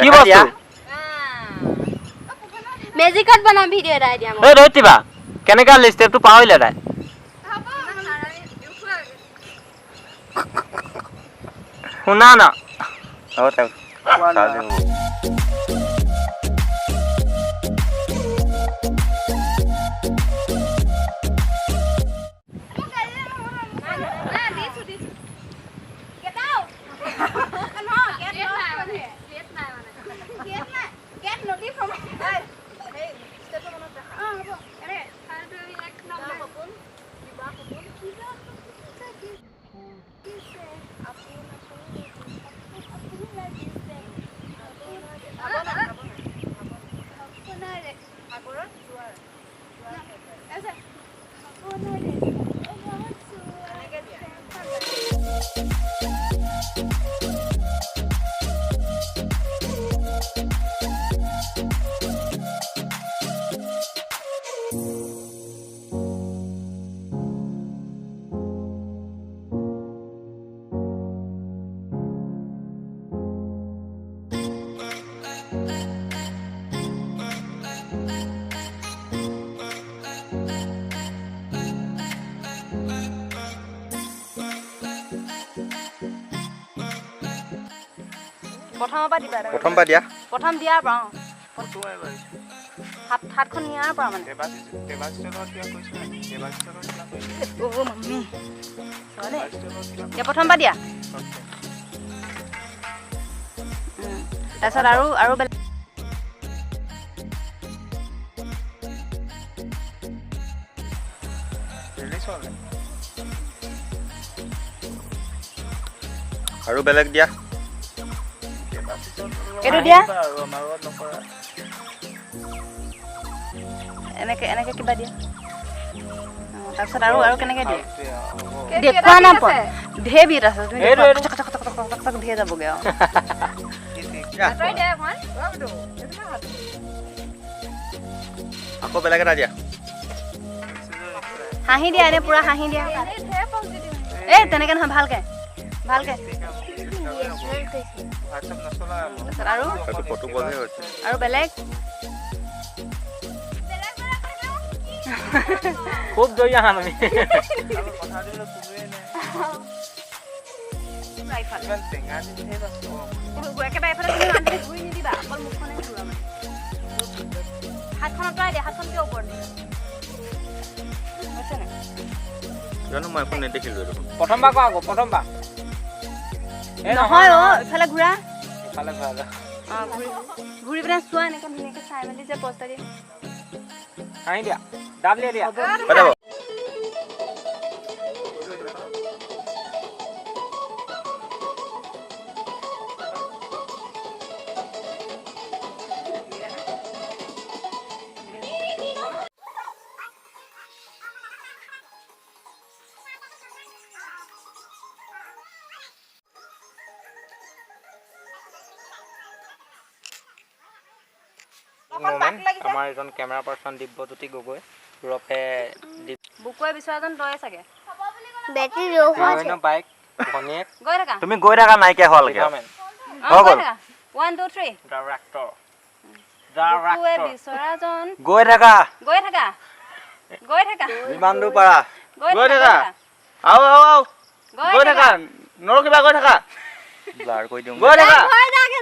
কি বস্তু মেজিকত বনাম ভিডিও এটা দিয়া মই এই ৰৈতিবা কেনেকা লিষ্টেপটো পাহৰিলে তাই শুনা না হ'ব তাক চালে হ'ব প্ৰথমৰ দিয়া প্ৰথম দিয়াৰ পৰা হাতখন নিয়াৰ পৰা মানে প্ৰথম পৰা দিয়া তাৰপিছত আৰু বেলেগ আৰু বেলেগ দিয়া এইটো দিয়া এনেকে কিবা দিয়া তাৰপিছত আৰু কেনেকে দিয়ে দেখুৱা নাপায় ঢেৰ বিত আছে তুমি ঢেৰ যাবগৈ আকৌ বেলেগ এটা দিয়া হাঁহি দিয়া এনে পুৰা হাঁহি দিয়া এই তেনেকে নহয় ভালকে আৰু বেলেগ খুব জয় আহা তুমি জানো মই এখন নেদেখিলো প্ৰথমবাৰ কোৱা আকৌ প্ৰথমবাৰ নহয় ইফালে ঘূৰা ইফালে ঘূৰা ঘূৰি পেলাই চোৱা এনেকে ধুনীয়াকে চাই মেলি যে পস্তা দিয়ে হাঁহি দিয়া ডাবলিয়ে দিয়া আমাৰ এজন কেমেৰা পাৰ্চন দিব্যজ্যোতি গগৈ ৰফে বুকুৱে বিচৰাজন তয়ে চাগে বেটাৰী লো হিৰোইনৰ বাইক ভনীয়েক গৈ থাকা তুমি গৈ থাকা নাইকিয়া হোৱালৈকে গৈ থাকা 1 2 3 ডাইৰেক্টৰ বুকুৱে বিচৰাজন গৈ থাকা যিমান দূৰ পাৰা গৈ থাকা আও গৈ থাকা নৰকিবা গৈ থাকা ব্লাৰ কৰি দিওঁ গৈ থাকা